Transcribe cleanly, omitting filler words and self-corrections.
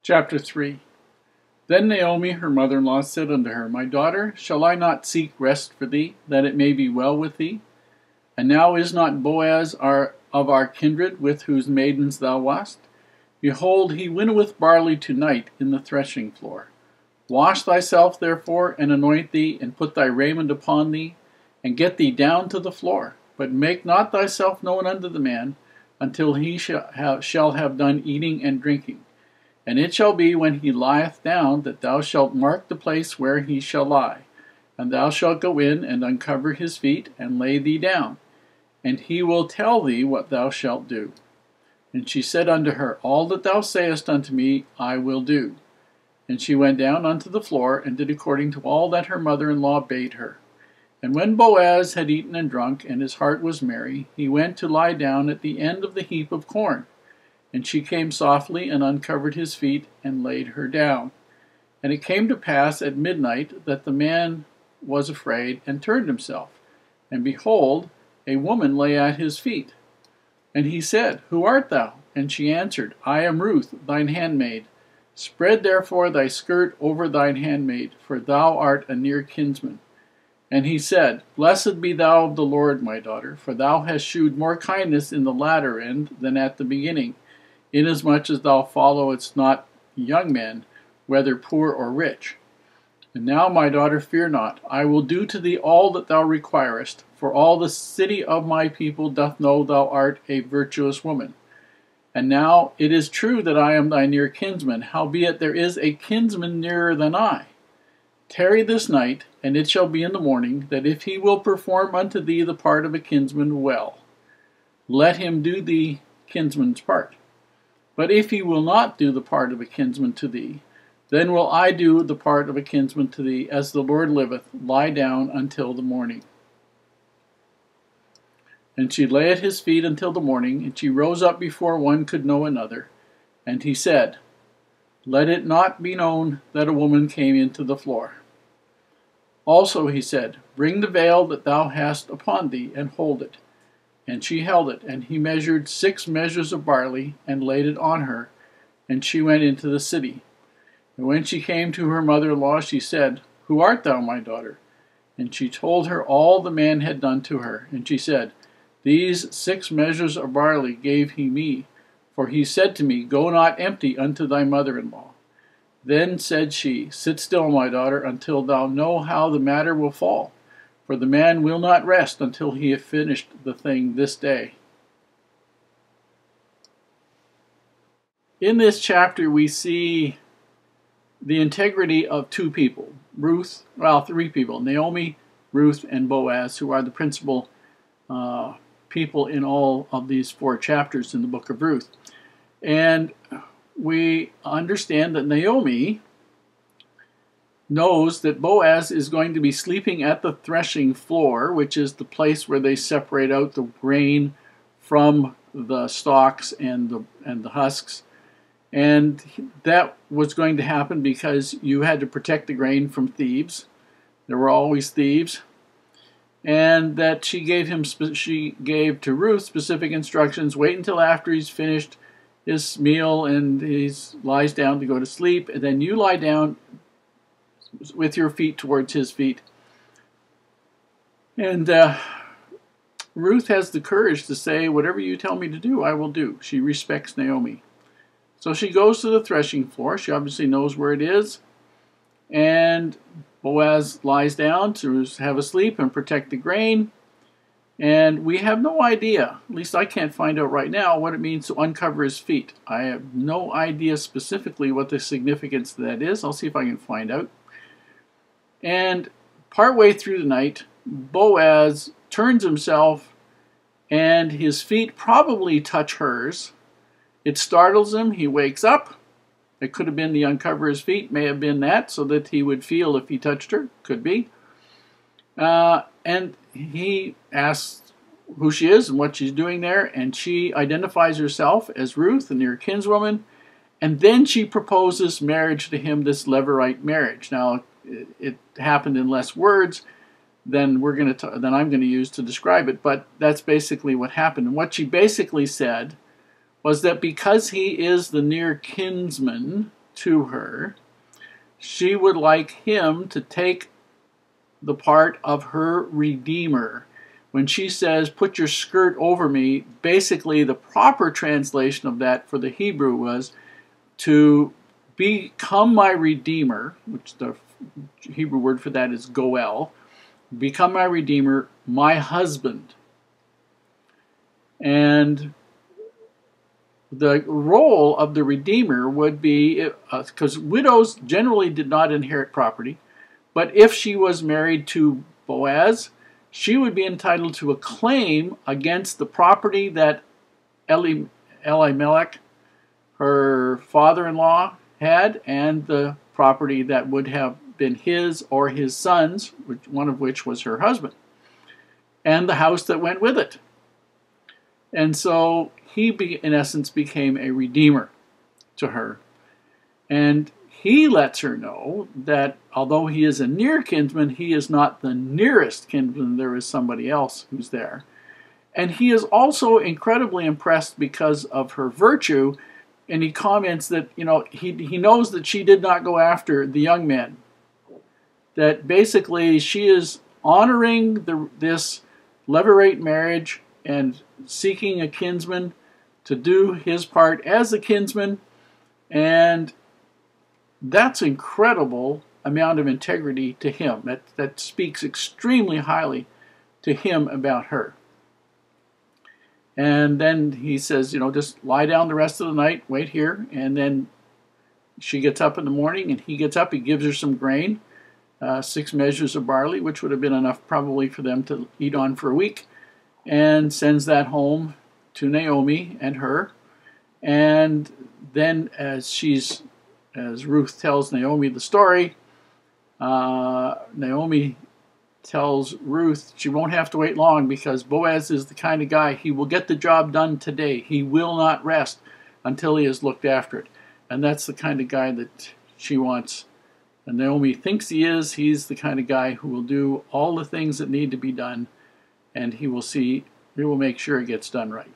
Chapter 3. Then Naomi her mother-in-law said unto her, My daughter, shall I not seek rest for thee, that it may be well with thee? And now is not Boaz of our kindred, with whose maidens thou wast? Behold, he winnoweth barley tonight in the threshing floor. Wash thyself therefore, and anoint thee, and put thy raiment upon thee, and get thee down to the floor. But make not thyself known unto the man, until he shall have done eating and drinking. And it shall be, when he lieth down, that thou shalt mark the place where he shall lie. And thou shalt go in, and uncover his feet, and lay thee down. And he will tell thee what thou shalt do. And she said unto her, All that thou sayest unto me I will do. And she went down unto the floor, and did according to all that her mother-in-law bade her. And when Boaz had eaten and drunk, and his heart was merry, he went to lie down at the end of the heap of corn. And she came softly, and uncovered his feet, and laid her down. And it came to pass at midnight, that the man was afraid, and turned himself. And behold, a woman lay at his feet. And he said, Who art thou? And she answered, I am Ruth, thine handmaid. Spread therefore thy skirt over thine handmaid, for thou art a near kinsman. And he said, Blessed be thou of the Lord, my daughter, for thou hast shewed more kindness in the latter end than at the beginning, inasmuch as thou followest not young men, whether poor or rich. And now, my daughter, fear not. I will do to thee all that thou requirest, for all the city of my people doth know thou art a virtuous woman. And now it is true that I am thy near kinsman, howbeit there is a kinsman nearer than I. Tarry this night, and it shall be in the morning, that if he will perform unto thee the part of a kinsman well, let him do thee kinsman's part. But if he will not do the part of a kinsman to thee, then will I do the part of a kinsman to thee, as the Lord liveth, lie down until the morning. And she lay at his feet until the morning, and she rose up before one could know another. And he said, Let it not be known that a woman came into the floor. Also he said, Bring the veil that thou hast upon thee, and hold it. And she held it, and he measured 6 measures of barley, and laid it on her, and she went into the city. And when she came to her mother-in-law, she said, Who art thou, my daughter? And she told her all the man had done to her. And she said, These 6 measures of barley gave he me, for he said to me, Go not empty unto thy mother-in-law. Then said she, Sit still, my daughter, until thou know how the matter will fall. For the man will not rest until he have finished the thing this day. In this chapter we see the integrity of 2 people. 3 people. Naomi, Ruth, and Boaz, who are the principal people in all of these 4 chapters in the book of Ruth. And we understand that Naomi knows that Boaz is going to be sleeping at the threshing floor, which is the place where they separate out the grain from the stalks and the husks. And that was going to happen because you had to protect the grain from thieves. There were always thieves. And that she gave to Ruth specific instructions. Wait until after he's finished his meal and he lies down to go to sleep, and then you lie down with your feet towards his feet. And Ruth has the courage to say, Whatever you tell me to do, I will do. She respects Naomi. So she goes to the threshing floor. She obviously knows where it is. And Boaz lies down to have a sleep and protect the grain. And we have no idea, at least I can't find out right now, what it means to uncover his feet. I have no idea specifically what the significance of that is. I'll see if I can find out. And partway through the night, Boaz turns himself, and his feet probably touch hers. It startles him. He wakes up. It could have been the uncover his feet, may have been that, so that he would feel if he touched her. Could be. And he asks who she is and what she's doing there, and she identifies herself as Ruth, a near kinswoman, and then she proposes marriage to him, this Levirate marriage. Now, it happened in less words than I'm going to use to describe it, but that's basically what happened. And what she basically said was that because he is the near kinsman, to her. She would like him to take the part of her redeemer. When she says, put your skirt over me, basically the proper translation of that for the Hebrew was to become my redeemer, which the Hebrew word for that is goel, become my redeemer, my husband. And the role of the redeemer would be, because widows generally did not inherit property, but if she was married to Boaz, she would be entitled to a claim against the property that Elimelech, her father-in-law, had, and the property that would have been his or his son's, one of which was her husband, and the house that went with it. And so he, in essence, became a redeemer to her. And he lets her know that although he is a near kinsman, he is not the nearest kinsman. There is somebody else who's there. And he is also incredibly impressed because of her virtue. And he comments that, he knows that she did not go after the young men. That basically she is honoring this levirate marriage and seeking a kinsman to do his part as a kinsman. And that's incredible amount of integrity to him. That speaks extremely highly to him about her. And then he says, just lie down the rest of the night, wait here. And then she gets up in the morning, and he gets up, he gives her some grain, 6 measures of barley, which would have been enough probably for them to eat on for a week, and sends that home to Naomi and her. And then as Ruth tells Naomi the story, Naomi tells Ruth she won't have to wait long because Boaz is the kind of guy, he will get the job done today. He will not rest until he has looked after it. And that's the kind of guy that she wants. And Naomi thinks he is. He's the kind of guy who will do all the things that need to be done, and he will make sure it gets done right.